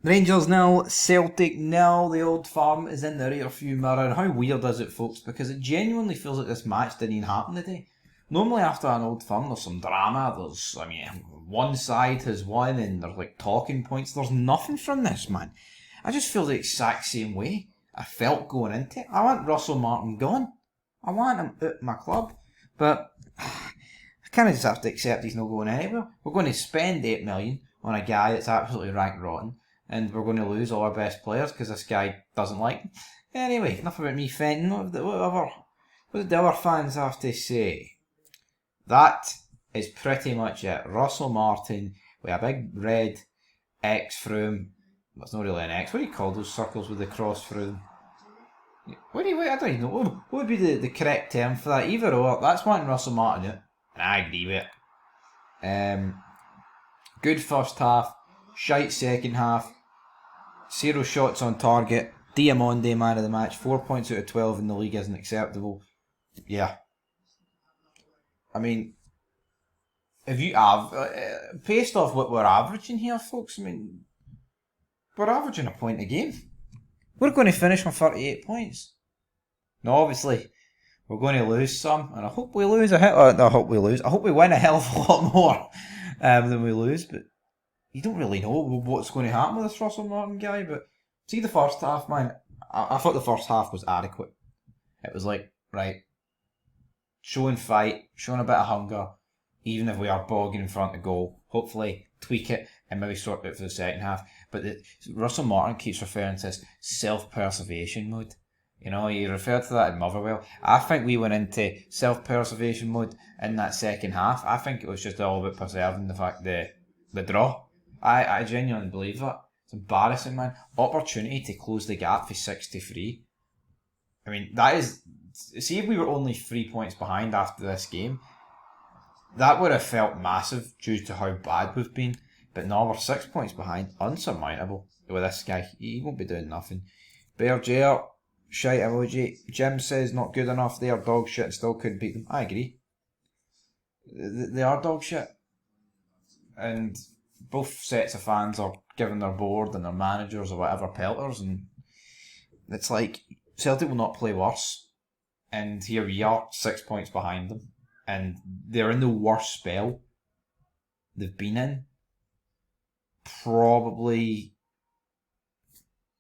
Rangers nil, Celtic nil. The Old Firm is in the rear view mirror. And how weird is it, folks? Because it genuinely feels like this match didn't even happen today. Normally after an Old Firm there's some drama, one side has won and there's like talking points. There's nothing from this, man. I just feel the exact same way I felt going into it. I want Russell Martin gone. I want him at my club. But I kind of just have to accept he's not going anywhere. We're going to spend 8 million on a guy that's absolutely rank rotten, and we're going to lose all our best players because this guy doesn't like them. Anyway, enough about me venting. What did the other fans have to say? That is pretty much it. Russell Martin with a big red X through him. Well, it's not really an X. What do you call those circles with the cross through them? I don't even know. What would be the correct term for that? Either or, that's wanting Russell Martin out. And I agree with it. Good first half, shite second half, 0 shots on target. Diamonde man of the match, 4 points out of 12 in the league isn't acceptable. Yeah. I mean, if you have, based off what we're averaging here, folks, I mean, we're averaging a point a game. We're going to finish on 38 points. Now, obviously, we're going to lose some, and I hope we lose I hope we win a hell of a lot more than we lose, but you don't really know what's going to happen with this Russell Martin guy. But see the first half, man, I thought the first half was adequate. It was like, right, showing fight, showing a bit of hunger, even if we are bogging in front of goal. Hopefully tweak it and maybe sort it out for the second half. But Russell Martin keeps referring to this self-preservation mode. You know, he referred to that in Motherwell. I think we went into self-preservation mode in that second half. I think it was just all about preserving the draw. I genuinely believe that. It's embarrassing, man. Opportunity to close the gap for 63. I mean, that is... See, if we were only 3 points behind after this game, that would have felt massive due to how bad we've been. But now we're 6 points behind. Unsurmountable with this guy. He won't be doing nothing. Bear Jair, shite emoji. Jim says not good enough. They are dog shit and still couldn't beat them. I agree. They are dog shit. And both sets of fans are giving their board and their managers or whatever pelters. And it's like, Celtic will not play worse. And here we are, 6 points behind them. And they're in the worst spell they've been in. Probably...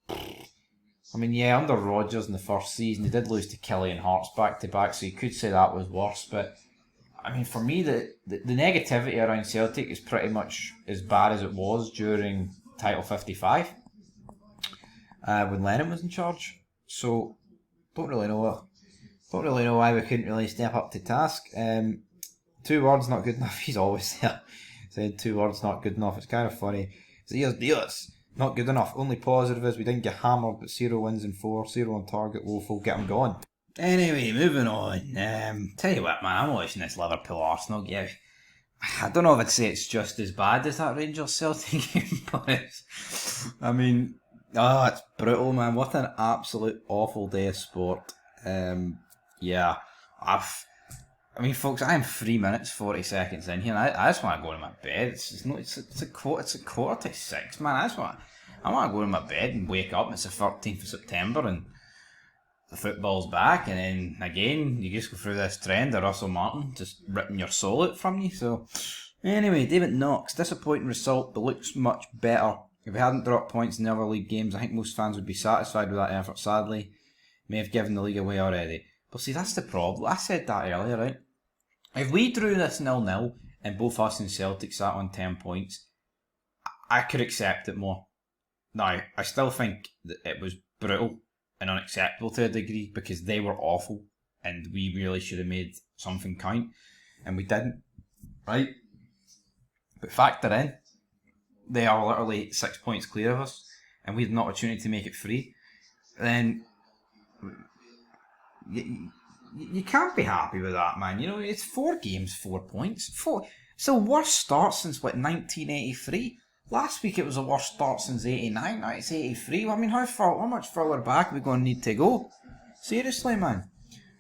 I mean, yeah, under Rodgers in the first season, they did lose to Kelly and Hearts back-to-back, so you could say that was worse. But, I mean, for me, the negativity around Celtic is pretty much as bad as it was during Title 55, when Lennon was in charge. So, don't really know why we couldn't really step up to task. 2 words not good enough. He's always there saying 2 words not good enough. It's kind of funny. Dios. Not good enough. Only positive is we didn't get hammered, but 0 wins in 4, 0 on target, woeful, get him going. Anyway, moving on. Tell you what, man, I'm watching this Liverpool Arsenal game. I don't know if I'd say it's just as bad as that Rangers Celtic game, but it's brutal, man. What an absolute awful day of sport. Yeah, I mean, folks, I am 3 minutes 40 seconds in here, and I just want to go to my bed. It's a quarter to 6, man. I want to go to my bed and wake up. And it's the 13th of September, and the football's back. And then again, you just go through this trend of Russell Martin just ripping your soul out from you. So, anyway, David Knox, disappointing result, but looks much better. If we hadn't dropped points in the other league games, I think most fans would be satisfied with that effort. Sadly, may have given the league away already. But see, that's the problem. I said that earlier, right? If we drew this 0-0 and both us and Celtic sat on 10 points, I could accept it more. Now, I still think that it was brutal and unacceptable to a degree because they were awful and we really should have made something count and we didn't, right? But factor in, they are literally 6 points clear of us and we had an opportunity to make it 3. Then... You can't be happy with that, man. You know, it's 4 games, 4 points. It's the worst start since, 1983? Last week it was the worst start since 89. Now it's 83. I mean, how much further back are we going to need to go? Seriously, man.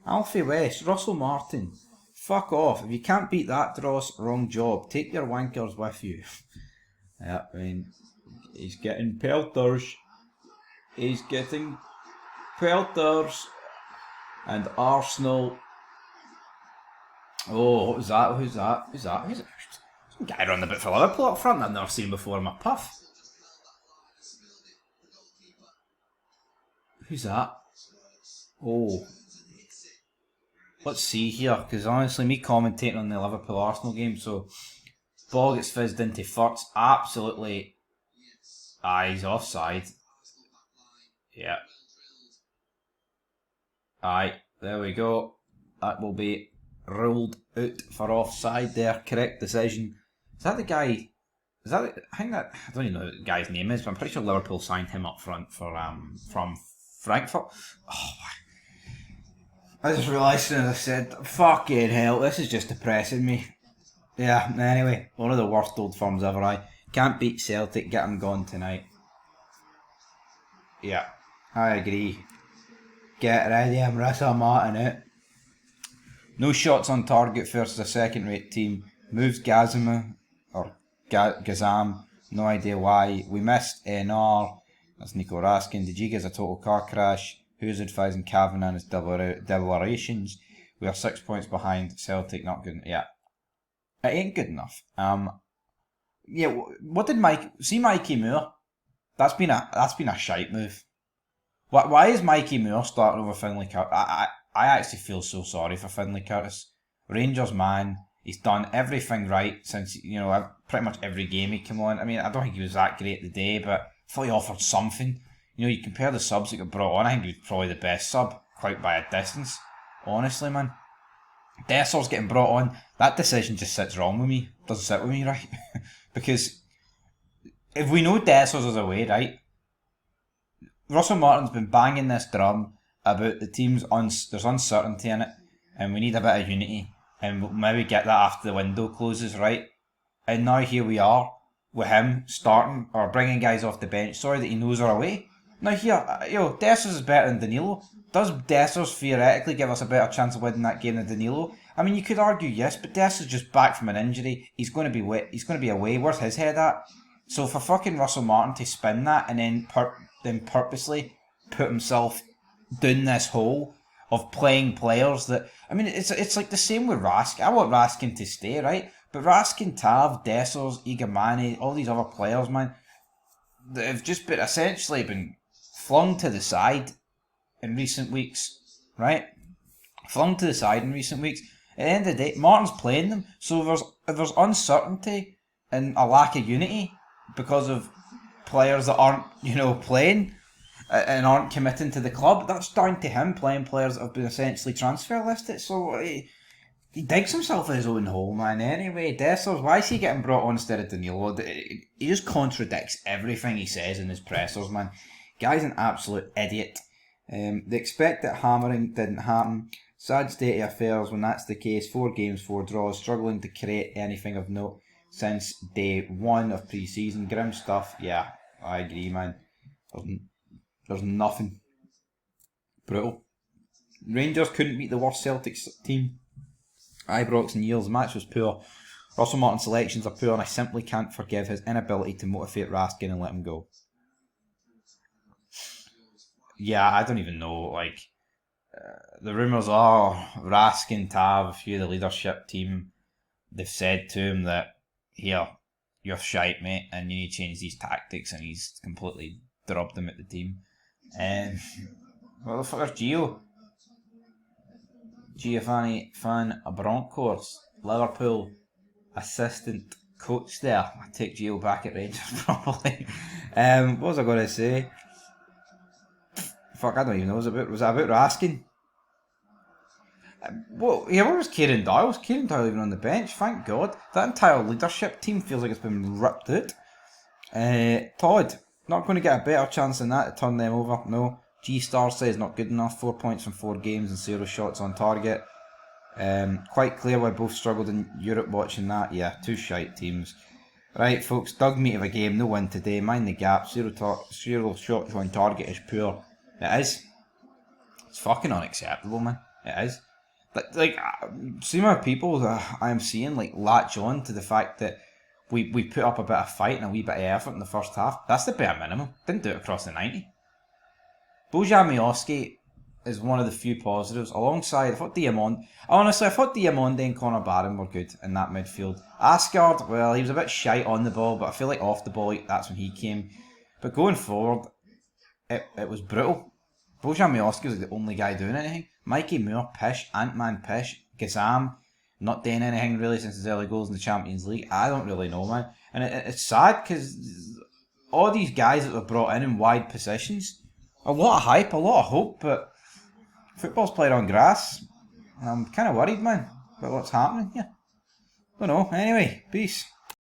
Alfie West, Russell Martin, fuck off. If you can't beat that, Dross, wrong job. Take your wankers with you. Yeah, I mean, He's getting pelters. He's getting pelters. And Arsenal. Oh, what was that? Who's that? Who's that? Who's it? Some guy running a bit for Liverpool up front that I've never seen before in my puff. Who's that? Oh. Let's see here, because honestly, me commentating on the Liverpool Arsenal game, so ball gets fizzed into Furts. Absolutely. He's offside. Yeah. Aye, there we go. That will be ruled out for offside there. Correct decision. Is that the guy? Is that? I think that I don't even know what the guy's name is, but I'm pretty sure Liverpool signed him up front for from Frankfurt. Oh, I just realised as I said, fucking hell, this is just depressing me. Yeah. Anyway, one of the worst old firms ever. I can't beat Celtic. Get them gone tonight. Yeah, I agree. Get ready, Marissa Martin out. No shots on target versus a second-rate team. Moves Gazama, or Gazam, no idea why. We missed NR, that's Nico Raskin. Dijiga's a total car crash. Who's advising Cavan and his deliberations? We are 6 points behind. Celtic not good. Yeah, it ain't good enough. Yeah, what did Mikey Moore? That's been a shite move. Why is Mikey Moore starting over Finlay Curtis? I actually feel so sorry for Finlay Curtis. Rangers man, he's done everything right since, pretty much every game he came on. I mean, I don't think he was that great today, but I thought he offered something. You compare the subs that got brought on, I think he was probably the best sub, quite by a distance. Honestly, man. Desser's getting brought on, that decision just sits wrong with me. Doesn't sit with me, right? Because if we know Dessers is away, right? Russell Martin's been banging this drum about the team's there's uncertainty in it, and we need a bit of unity, and we'll maybe get that after the window closes, right? And now here we are with him starting or bringing guys off the bench. Sorry that he knows are away. Now here, Dessers is better than Danilo. Does Dessers theoretically give us a better chance of winning that game than Danilo? I mean, you could argue yes, but Dessers just back from an injury. He's going to be He's going to be away. Where's his head at? So for fucking Russell Martin to spin that and then purposely put himself down this hole of playing players that, I mean, it's like the same with Rask. I want Raskin to stay, right? But Raskin, Tav, Dessers, Igamani, all these other players, man, that have just essentially been flung to the side in recent weeks, right? Flung to the side in recent weeks. At the end of the day, Martin's playing them, so if there's uncertainty and a lack of unity because of players that aren't, playing and aren't committing to the club, that's down to him playing players that have been essentially transfer listed. So he digs himself in his own hole, man. Anyway, Dessers, why is he getting brought on instead of Danilo? He just contradicts everything he says in his pressers, man. Guy's an absolute idiot. The expected hammering didn't happen. Sad state of affairs when that's the case. 4 games, 4 draws, struggling to create anything of note since day 1 of pre-season. Grim stuff. Yeah, I agree, man. There's nothing. Brutal. Rangers couldn't beat the worst Celtics team. Ibrox and Yields match was poor. Russell Martin's selections are poor, and I simply can't forgive his inability to motivate Raskin and let him go. Yeah, I don't even know. The rumours are Raskin, Tav, a few of the leadership team, they've said to him that, here, you're shite, mate, and you need to change these tactics, and he's completely drubbed them at the team. What the fuck is Gio? Giovanni Van Bronckhorst, Liverpool assistant coach there. I take Gio back at Rangers probably. What was I going to say? Fuck, I don't even know. Was that about Raskin? What was Kieran Doyle? Was Kieran Doyle even on the bench? Thank God. That entire leadership team feels like it's been ripped out. Todd, not going to get a better chance than that to turn them over. No. G-Star says not good enough. 4 points from 4 games and 0 shots on target. Quite clear why both struggled in Europe watching that. Yeah, 2 shite teams. Right, folks, dug meat of a game. No win today. Mind the gap. 0 shots on target is poor. It is. It's fucking unacceptable, man. It is. See my people I am seeing latch on to the fact that we put up a bit of fight and a wee bit of effort in the first half. That's the bare minimum. Didn't do it across the 90. Bojan Miovski is one of the few positives, alongside, I thought Diamonde and Connor Barron were good in that midfield. Asgard, well, he was a bit shite on the ball, but I feel like off the ball, that's when he came. But going forward, it was brutal. Bojan Miovski was the only guy doing anything. Mikey Moore, pish. Ant-Man, pish. Gazam, not doing anything really since his early goals in the Champions League. I don't really know, man. And it's sad because all these guys that were brought in wide positions, a lot of hype, a lot of hope, but football's played on grass. I'm kind of worried, man, about what's happening here. Don't know. Anyway, peace.